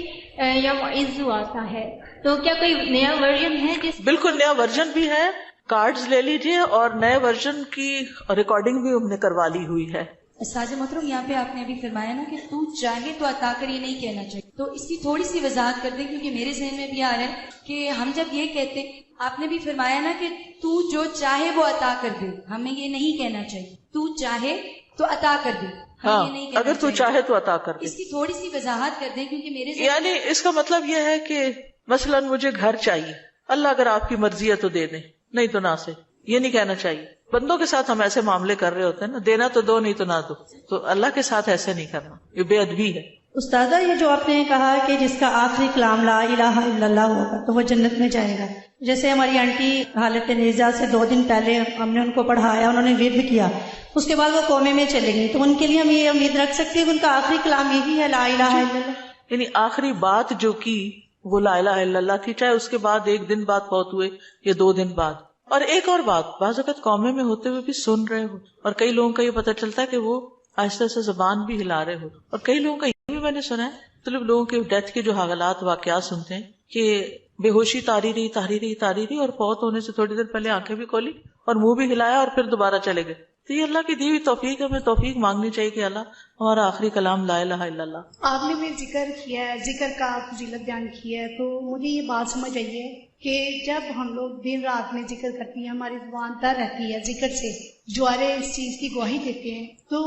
یا معزو آتا ہے، تو کیا کوئی نیا ورژن ہے جس؟ بالکل نیا ورژن بھی ہے. کارڈز لے لیجئے اور نئے ورژن کی ریکارڈنگ بھی ہم نے کروا لی ہوئی ہے. استاذ محترم یہاں پہ آپ نے ابھی فرمایا نا کہ تو چاہے تو عطا کر، یہ نہیں کہنا چاہیے، تو اس کی تھوڑی سی وضاحت کر دیں کیونکہ میرے ذہن میں بھی آ رہا ہے کہ ہم جب یہ کہتے، آپ نے بھی فرمایا نا کہ تو جو چاہے وہ عطا کر دے، ہمیں یہ نہیں کہنا چاہیے تو چاہے تو عطا کر دے. ہاں اگر تو چاہے تو عطا کر دے. اس کی تھوڑی سی وضاحت کر دیں کیونکہ میرے ذہن یعنی اس کا مطلب یہ ہے کہ مثلا مجھے گھر چاہیے، اللہ اگر آپ کی مرضی ہے تو دے دیں، نہیں تو نہ سے. یہ نہیں کہنا چاہیے. بندوں کے ساتھ ہم ایسے معاملے کر رہے ہوتے ہیں نا، دینا تو دو نہیں تو نہ دو، تو اللہ کے ساتھ ایسے نہیں کرنا، یہ بے ادبی ہے. استاذہ یہ جو آپ نے کہا کہ جس کا آخری کلام لا الہ الا اللہ ہوگا تو وہ جنت میں جائے گا، جیسے ہماری آنٹی حالت نیزہ سے 2 دن پہلے ہم نے ان کو پڑھایا، انہوں نے ورد کیا، اس کے بعد وہ کومے میں چلے گئی، تو ان کے لیے ہم یہ امید رکھ سکتے ہیں کہ ان کا آخری کلام یہی ہے لا الہ الا اللہ؟ یعنی آخری بات جو کی وہ لا الہ الا اللہ تھی، چاہے اس کے بعد 1 دن بعد فوت ہوئے یا 2 دن بعد. اور ایک اور بات، بعض اوقات قومے میں ہوتے ہوئے بھی سن رہے ہو، اور کئی لوگوں کا یہ پتہ چلتا ہے کہ وہ آہستہ سے زبان بھی ہلا رہے ہو، اور کئی لوگوں کا یہ بھی میں نے سنا ہے، مطلب لوگوں کے ڈیتھ کے جو حالات واقعات سنتے ہیں کہ بے ہوشی تاری رہی اور فوت ہونے سے تھوڑی دیر پہلے آنکھیں بھی کھولی اور منہ بھی ہلایا اور پھر دوبارہ چلے گئے. تو یہ اللہ کی دی ہوئی توفیق ہے، ہمیں توفیق مانگنی چاہیے کہ اللہ ہمارا آخری کلام لا الہ الا اللہ. آپ نے بھی ذکر کیا ہے، ذکر کا فضیلت بیان کیا ہے، تو مجھے یہ بات سمجھ آئی ہے کہ جب ہم لوگ دن رات میں ذکر کرتی ہیں، ہماری زبان تر رہتی ہے ذکر سے، جوارے اس چیز کی گواہی دیتے ہیں، تو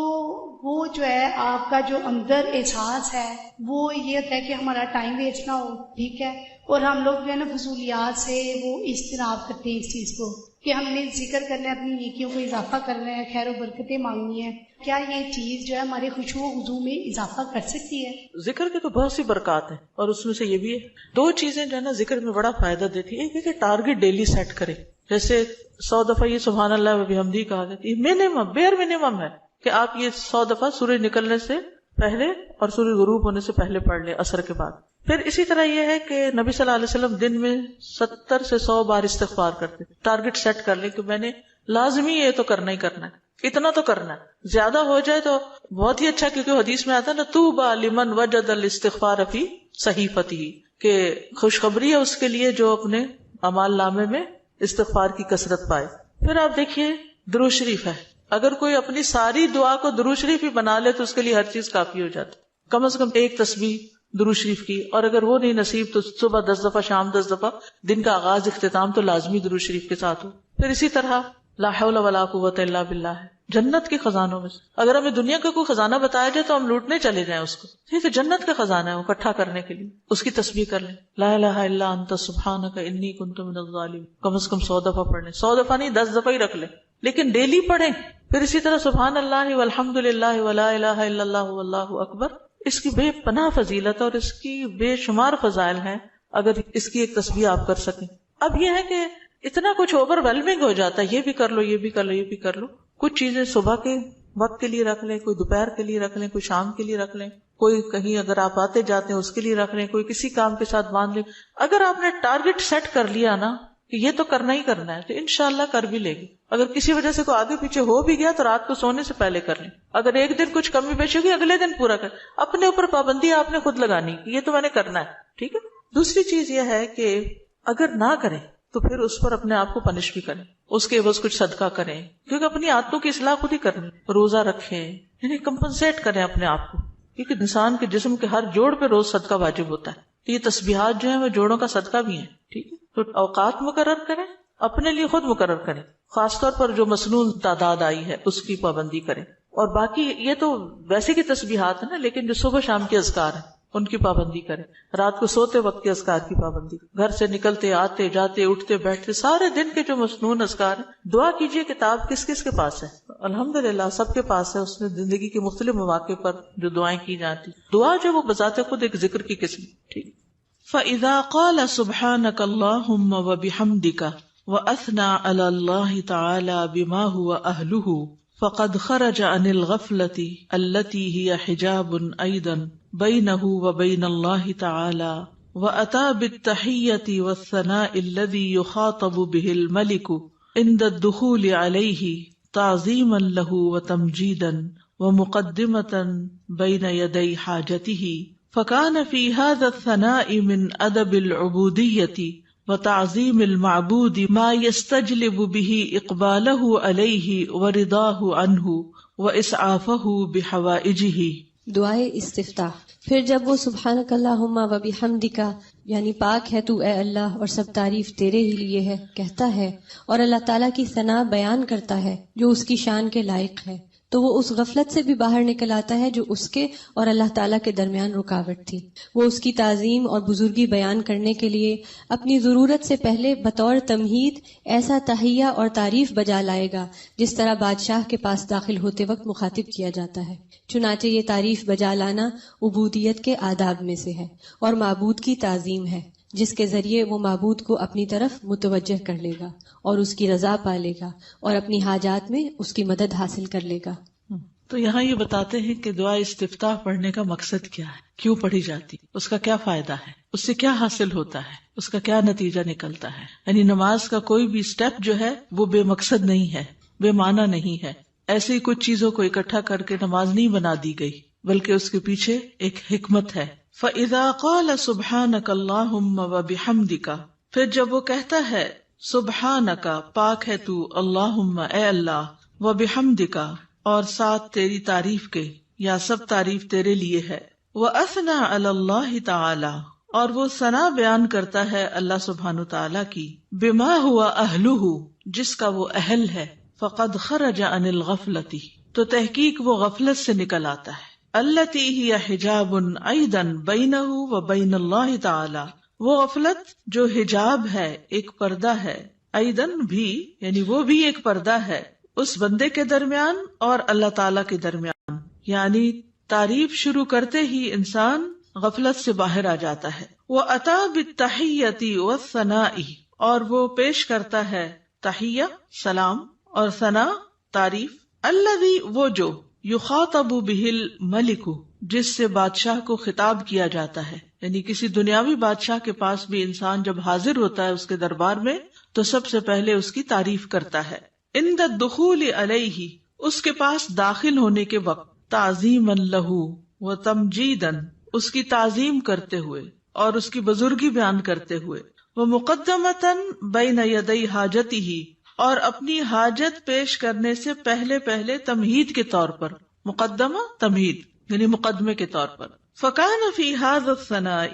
وہ جو ہے آپ کا جو اندر احساس ہے وہ یہ ہوتا ہے کہ ہمارا ٹائم ویسٹ نہ ہو، ٹھیک ہے، اور ہم لوگ جو ہے نا فضولیات سے وہ اجتناب کرتے ہیں اس چیز کو کہ ہم نے ذکر کرنا ہے، اپنی نیکیوں کو اضافہ کرنا ہے، خیر و برکتیں مانگنی ہے. کیا یہ چیز جو ہے ہمارے خشوع و خضوع میں اضافہ کر سکتی ہے؟ ذکر کے تو بہت سی برکات ہیں، اور اس میں سے یہ بھی ہے 2 چیزیں جو ہے نا ذکر میں بڑا فائدہ دیتی ہے. ایک ہے کہ ٹارگٹ ڈیلی سیٹ کرے، جیسے 100 دفعہ یہ سبحان اللہ و بحمدہ کہا گیا، یہ منیمم بیئر منیمم ہے کہ آپ یہ 100 دفعہ سورج نکلنے سے پہلے اور سورج غروب ہونے سے پہلے پڑھ لیں عصر کے بعد. پھر اسی طرح یہ ہے کہ نبی صلی اللہ علیہ وسلم دن میں 70 سے 100 بار استغفار کرتے. ٹارگٹ سیٹ کر لیں کہ میں نے لازمی یہ تو کرنا ہی کرنا ہے، اتنا تو کرنا ہے، زیادہ ہو جائے تو بہت ہی اچھا، کیونکہ حدیث میں آتا ہے نا طوبی لمن وجد الاستغفار فی صحیفته، کہ خوشخبری ہے اس کے لیے جو اپنے اعمال نامے میں استغفار کی کثرت پائے. پھر آپ دیکھیے درود شریف ہے، اگر کوئی اپنی ساری دعا کو درود شریف ہی بنا لے تو اس کے لیے ہر چیز کافی ہو جاتی. کم از کم ایک تسبیح درود شریف کی، اور اگر وہ نہیں نصیب تو صبح 10 دفعہ، شام 10 دفعہ، دن کا آغاز اختتام تو لازمی درود شریف کے ساتھ ہو. پھر اسی طرح لا حول ولا قوت الا باللہ ہے جنت کے خزانوں میں سے. اگر ہمیں دنیا کا کوئی خزانہ بتایا جائے تو ہم لوٹنے چلے جائیں اس کو، ٹھیک ہے، جنت کا خزانہ ہے وہ اکٹھا کرنے کے لیے. اس کی تسبیح کر لیں، لا الہ الا انت سبحانک انی کنت من الظالمین، کم از کم 100 دفعہ پڑھ لیں. 100 دفعہ نہیں، 10 دفعہ ہی رکھ لیں، لیکن ڈیلی پڑھیں. پھر اسی طرح سبحان اللہ والحمد للہ ولا الہ الا اللہ واللہ اکبر. اس کی بے پناہ فضیلت اور اس کی بے شمار فضائل ہیں اگر اس کی ایک تسبیح آپ کر سکیں. اب یہ ہے کہ اتنا کچھ اوور ویلمنگ ہو جاتا ہے، یہ بھی کر لو، یہ بھی کر لو، یہ بھی کر لو. کچھ چیزیں صبح کے وقت کے لیے رکھ لیں، کوئی دوپہر کے لیے رکھ لیں، کوئی شام کے لیے رکھ لیں، کوئی کہیں اگر آپ آتے جاتے ہیں اس کے لیے رکھ لیں، کوئی کسی کام کے ساتھ باندھ لیں. اگر آپ نے ٹارگٹ سیٹ کر لیا نا کہ یہ تو کرنا ہی کرنا ہے تو انشاءاللہ کر بھی لے گی. اگر کسی وجہ سے کوئی آگے پیچھے ہو بھی گیا تو رات کو سونے سے پہلے کر لیں. اگر ایک دن کچھ کمی بیشی ہوگی اگلے دن پورا کر. اپنے اوپر پابندی آپ نے خود لگانی، یہ تو میں نے کرنا ہے، ٹھیک ہے. دوسری چیز یہ ہے کہ اگر نہ کریں تو پھر اس پر اپنے آپ کو پنش بھی کریں، اس کے عوض کچھ صدقہ کریں، کیونکہ اپنی عادتوں کی اصلاح خود ہی کرنی. روزہ رکھیں، یعنی کمپنسیٹ کریں اپنے آپ کو، کیونکہ انسان کے جسم کے ہر جوڑ پہ روز صدقہ واجب ہوتا ہے. تو یہ تسبیحات جو ہیں وہ جوڑوں کا صدقہ بھی ہیں، ٹھیک ہے. تو اوقات مقرر کریں، اپنے لیے خود مقرر کریں، خاص طور پر جو مسنون تعداد آئی ہے اس کی پابندی کریں. اور باقی یہ تو ویسے کی تسبیحات ہیں نا، لیکن جو صبح شام کے اذکار ہیں ان کی پابندی کریں. رات کو سوتے وقت کے اذکار کی پابندی، گھر سے نکلتے آتے جاتے اٹھتے بیٹھتے سارے دن کے جو مسنون اذکار ہیں. دعا کیجئے، کتاب کس کس کے پاس ہے؟ الحمدللہ سب کے پاس ہے. اس میں زندگی کے مختلف مواقع پر جو دعائیں کی جاتی، دعا جو وہ بذات خود ایک ذکر کی قسم، ٹھیک. فَإِذَا قَالَ سُبْحَانَكَ اللَّهُمَّ وَبِحَمْدِكَ وَأَثْنَى عَلَى اللَّهِ تَعَالَى بِمَا هُوَ أَهْلُهُ فقد خرج عن الغفلة التي هي حجاب أيضا بينه وبين الله تعالى وأتى بالتحية والثناء الذي يخاطب به الملك عند الدخول عليه تعظيما له وتمجيدا ومقدمة بين يدي حاجته فكان في هذا الثناء من أدب العبودية وتعظیم المعبود ما يستجلب به اقبالہ علیہ ورضاہ عنہ واسعافہ بحوائجہ. دعائے استفتاح. پھر جب وہ سبحانک اللہم و بحمدک یعنی پاک ہے تو اے اللہ اور سب تعریف تیرے ہی لیے ہے کہتا ہے اور اللہ تعالیٰ کی ثنا بیان کرتا ہے جو اس کی شان کے لائق ہے، تو وہ اس غفلت سے بھی باہر نکل آتا ہے جو اس کے اور اللہ تعالیٰ کے درمیان رکاوٹ تھی. وہ اس کی تعظیم اور بزرگی بیان کرنے کے لیے اپنی ضرورت سے پہلے بطور تمہید ایسا تحیہ اور تعریف بجا لائے گا جس طرح بادشاہ کے پاس داخل ہوتے وقت مخاطب کیا جاتا ہے. چنانچہ یہ تعریف بجا لانا عبودیت کے آداب میں سے ہے اور معبود کی تعظیم ہے جس کے ذریعے وہ معبود کو اپنی طرف متوجہ کر لے گا اور اس کی رضا پا لے گا اور اپنی حاجات میں اس کی مدد حاصل کر لے گا. تو یہاں یہ بتاتے ہیں کہ دعا استفتاح پڑھنے کا مقصد کیا ہے، کیوں پڑھی جاتی، اس کا کیا فائدہ ہے، اس سے کیا حاصل ہوتا ہے، اس کا کیا نتیجہ نکلتا ہے. یعنی نماز کا کوئی بھی سٹیپ جو ہے وہ بے مقصد نہیں ہے، بے معنی نہیں ہے. ایسے ہی کچھ چیزوں کو اکٹھا کر کے نماز نہیں بنا دی گئی، بلکہ اس کے پیچھے ایک حکمت ہے. فَإِذَا قَالَ سُبْحَانَكَ اللَّهُمَّ وَبِحَمْدِكَ، پھر جب وہ کہتا ہے سبحانک پاک ہے تو، اللہم اے اللہ، وَبِحَمْدِكَ اور ساتھ تیری تعریف کے یا سب تعریف تیرے لیے ہے، وَأَثْنَى عَلَى اللَّهِ تَعَالَى اور وہ ثنا بیان کرتا ہے اللہ سبحانہ تعالیٰ کی، بِمَا هُوَ أَهْلُهُ جس کا وہ اہل ہے، فَقَدْ خَرَجَ عَنِ الْغَفْلَةِ تو تحقیق وہ غفلت سے نکل آتا ہے، التي هي حجاب ايضا بينه وبين الله تعالى وہ غفلت جو حجاب ہے، ایک پردہ ہے، ایضا بھی یعنی وہ بھی ایک پردہ ہے اس بندے کے درمیان اور اللہ تعالیٰ کے درمیان. یعنی تعریف شروع کرتے ہی انسان غفلت سے باہر آ جاتا ہے. وَأَتَى بِالتَّحِيَّةِ وَالثَّنَاءِ اور وہ پیش کرتا ہے تحیہ سلام اور ثنا تعریف، الذی وہ جو یخاطب بہ الملک جس سے بادشاہ کو خطاب کیا جاتا ہے. یعنی کسی دنیاوی بادشاہ کے پاس بھی انسان جب حاضر ہوتا ہے اس کے دربار میں تو سب سے پہلے اس کی تعریف کرتا ہے. عند الدخول علیہ اس کے پاس داخل ہونے کے وقت، تعظیما لہ و تمجیدا اس کی تعظیم کرتے ہوئے اور اس کی بزرگی بیان کرتے ہوئے، ومقدمتا بین یدی حاجتہ اور اپنی حاجت پیش کرنے سے پہلے تمہید کے طور پر، مقدمہ تمہید یعنی مقدمے کے طور پر، فکان فی ھذا الثناء،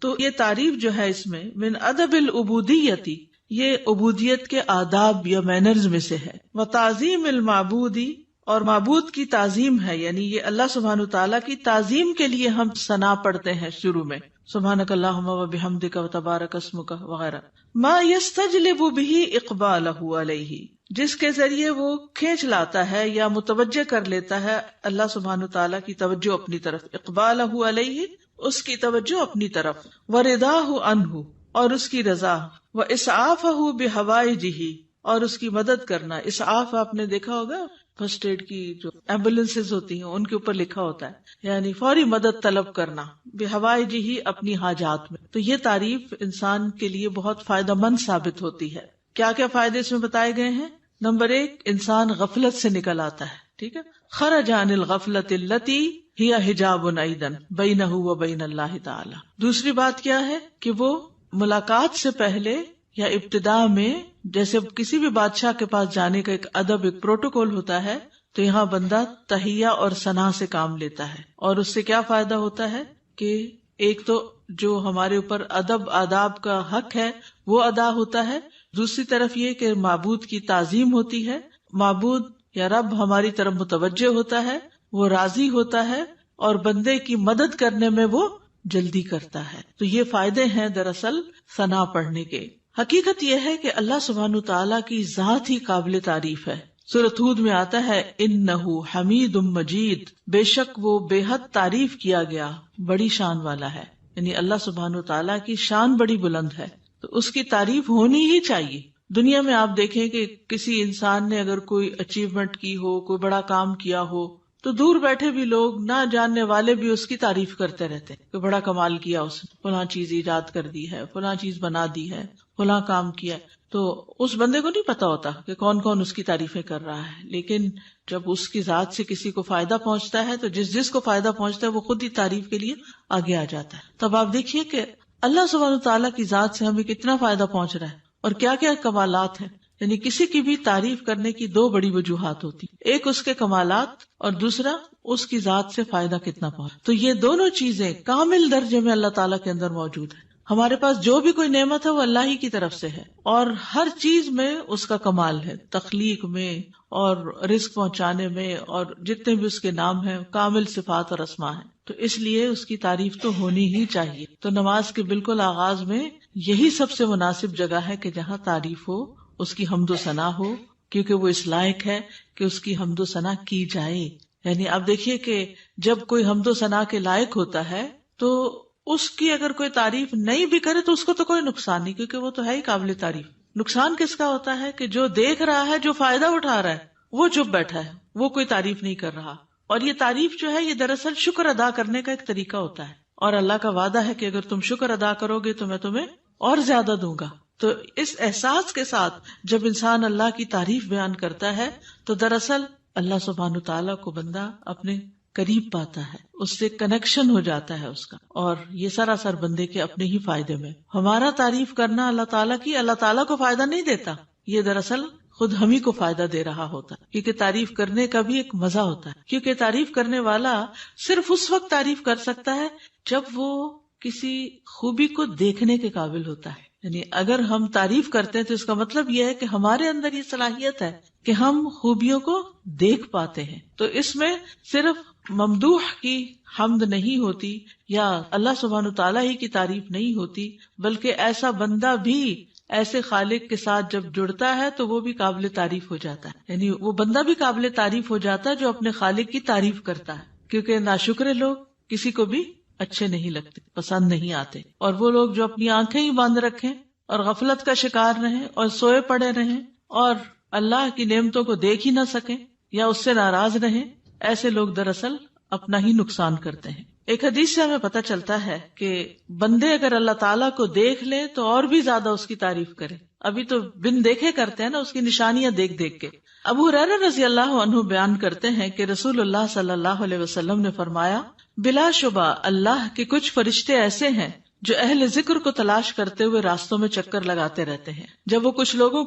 تو یہ تعریف جو ہے اس میں من ادب العبودیتی، یہ عبودیت کے آداب یا مینرز میں سے ہے، وتعظیم المعبودی، اور معبود کی تعظیم ہے، یعنی یہ اللہ سبحانہ تعالیٰ کی تعظیم کے لیے ہم ثنا پڑھتے ہیں شروع میں، سبحانک اللہم وبحمدک وتبارک اسمک وغیرہ، ما یستجلب بہ اقبالہ علیہ، جس کے ذریعے وہ کھینچ لاتا ہے یا متوجہ کر لیتا ہے اللہ سبحانہ تعالیٰ کی توجہ اپنی طرف، اقبالہ علیہ، اس کی توجہ اپنی طرف، ورضاہ عنہ، اور اس کی رضا، واسعافہ بحوائجہ، اور اس کی مدد کرنا۔ اسعاف آپ نے دیکھا ہوگا فرسٹ ایڈ کی جو ایمبولینسز ہوتی ہیں ان کے اوپر لکھا ہوتا ہے، یعنی فوری مدد طلب کرنا، بحوائجہ، اپنی حاجات میں۔ تو یہ تعریف انسان کے لیے بہت فائدہ مند ثابت ہوتی ہے۔ کیا کیا فائدے اس میں بتائے گئے ہیں؟ نمبر 1، انسان غفلت سے نکل آتا ہے، ٹھیک ہے، خرج عن الغفلۃ التی ہی حجاب ایضا بینہ وبین اللہ تعالی۔ دوسری بات کیا ہے کہ وہ ملاقات سے پہلے یا ابتدا میں، جیسے کسی بھی بادشاہ کے پاس جانے کا ایک ادب، ایک پروٹوکول ہوتا ہے، تو یہاں بندہ تحیہ اور ثنا سے کام لیتا ہے، اور اس سے کیا فائدہ ہوتا ہے کہ ایک تو جو ہمارے اوپر ادب آداب کا حق ہے وہ ادا ہوتا ہے، دوسری طرف یہ کہ معبود کی تعظیم ہوتی ہے، معبود یا رب ہماری طرف متوجہ ہوتا ہے، وہ راضی ہوتا ہے، اور بندے کی مدد کرنے میں وہ جلدی کرتا ہے۔ تو یہ فائدے ہیں دراصل ثنا پڑھنے کے۔ حقیقت یہ ہے کہ اللہ سبحانہ تعالیٰ کی ذات ہی قابل تعریف ہے۔ سورۃ ہود میں آتا ہے انہ حمید مجید، بے شک وہ بے حد تعریف کیا گیا، بڑی شان والا ہے، یعنی اللہ سبحانہ تعالیٰ کی شان بڑی بلند ہے، تو اس کی تعریف ہونی ہی چاہیے۔ دنیا میں آپ دیکھیں کہ کسی انسان نے اگر کوئی اچیومنٹ کی ہو، کوئی بڑا کام کیا ہو، تو دور بیٹھے بھی لوگ، نہ جاننے والے بھی اس کی تعریف کرتے رہتے ہیں کہ بڑا کمال کیا اس نے، فلاں چیز ایجاد کر دی ہے، فلاں چیز بنا دی ہے، فلاں کام کیا۔ تو اس بندے کو نہیں پتا ہوتا کہ کون کون اس کی تعریفیں کر رہا ہے، لیکن جب اس کی ذات سے کسی کو فائدہ پہنچتا ہے تو جس کو فائدہ پہنچتا ہے وہ خود ہی تعریف کے لیے آگے آ جاتا ہے۔ تب آپ دیکھیے کہ اللہ سبحانہ تعالیٰ کی ذات سے ہمیں کتنا فائدہ پہنچ رہا ہے اور کیا کیا کمالات ہیں۔ یعنی کسی کی بھی تعریف کرنے کی 2 بڑی وجوہات ہوتی، ایک اس کے کمالات اور دوسرا اس کی ذات سے فائدہ کتنا پہنچ۔ تو یہ دونوں چیزیں کامل درجے میں اللہ تعالیٰ کے اندر موجود ہیں۔ ہمارے پاس جو بھی کوئی نعمت ہے وہ اللہ ہی کی طرف سے ہے، اور ہر چیز میں اس کا کمال ہے، تخلیق میں اور رزق پہنچانے میں، اور جتنے بھی اس کے نام ہیں کامل صفات اور اسماء ہیں، تو اس لیے اس کی تعریف تو ہونی ہی چاہیے۔ تو نماز کے بالکل آغاز میں یہی سب سے مناسب جگہ ہے کہ جہاں تعریف ہو، اس کی حمد و ثنا ہو، کیونکہ وہ اس لائق ہے کہ اس کی حمد و ثنا کی جائے۔ یعنی آپ دیکھیے کہ جب کوئی حمد و ثنا کے لائق ہوتا ہے تو اس کی اگر کوئی تعریف نہیں بھی کرے تو اس کو تو کوئی نقصان نہیں، کیونکہ وہ تو ہے ہی قابل تعریف۔ نقصان کس کا ہوتا ہے کہ جو دیکھ رہا ہے، جو فائدہ اٹھا رہا ہے، وہ چپ بیٹھا ہے، وہ کوئی تعریف نہیں کر رہا۔ اور یہ تعریف جو ہے یہ دراصل شکر ادا کرنے کا ایک طریقہ ہوتا ہے، اور اللہ کا وعدہ ہے کہ اگر تم شکر ادا کرو گے تو میں تمہیں اور زیادہ دوں گا۔ تو اس احساس کے ساتھ جب انسان اللہ کی تعریف بیان کرتا ہے تو دراصل اللہ سبحانہ تعالیٰ کو بندہ اپنے قریب پاتا ہے، اس سے کنیکشن ہو جاتا ہے اس کا، اور یہ سراسر بندے کے اپنے ہی فائدے میں۔ ہمارا تعریف کرنا اللہ تعالیٰ کی اللہ تعالیٰ کو فائدہ نہیں دیتا، یہ دراصل خود ہم ہی کو فائدہ دے رہا ہوتا ہے، کیونکہ تعریف کرنے کا بھی ایک مزہ ہوتا ہے، کیونکہ تعریف کرنے والا صرف اس وقت تعریف کر سکتا ہے جب وہ کسی خوبی کو دیکھنے کے قابل ہوتا ہے۔ یعنی اگر ہم تعریف کرتے ہیں تو اس کا مطلب یہ ہے کہ ہمارے اندر یہ صلاحیت ہے کہ ہم خوبیوں کو دیکھ پاتے ہیں۔ تو اس میں صرف ممدوح کی حمد نہیں ہوتی یا اللہ سبحانہ تعالیٰ ہی کی تعریف نہیں ہوتی، بلکہ ایسا بندہ بھی ایسے خالق کے ساتھ جب جڑتا ہے تو وہ بھی قابل تعریف ہو جاتا ہے۔ یعنی وہ بندہ بھی قابل تعریف ہو جاتا ہے جو اپنے خالق کی تعریف کرتا ہے، کیونکہ ناشکرے لوگ کسی کو بھی اچھے نہیں لگتے، پسند نہیں آتے، اور وہ لوگ جو اپنی آنکھیں ہی بند رکھیں اور غفلت کا شکار رہیں اور سوئے پڑے رہیں اور اللہ کی نعمتوں کو دیکھ ہی نہ سکیں یا اس سے ناراض رہیں، ایسے لوگ دراصل اپنا ہی نقصان کرتے ہیں۔ ایک حدیث سے ہمیں پتہ چلتا ہے کہ بندے اگر اللہ تعالیٰ کو دیکھ لیں تو اور بھی زیادہ اس کی تعریف کریں۔ ابھی تو بن دیکھے کرتے ہیں نا، اس کی نشانیاں دیکھ دیکھ کے۔ ابو ہریرہ رضی اللہ عنہ بیان کرتے ہیں کہ رسول اللہ صلی اللہ علیہ وسلم نے فرمایا، بلا شبہ اللہ کے کچھ فرشتے ایسے ہیں جو اہل ذکر کو تلاش کرتے ہوئے راستوں میں چکر لگاتے رہتے ہیں۔ جب وہ کچھ لوگوں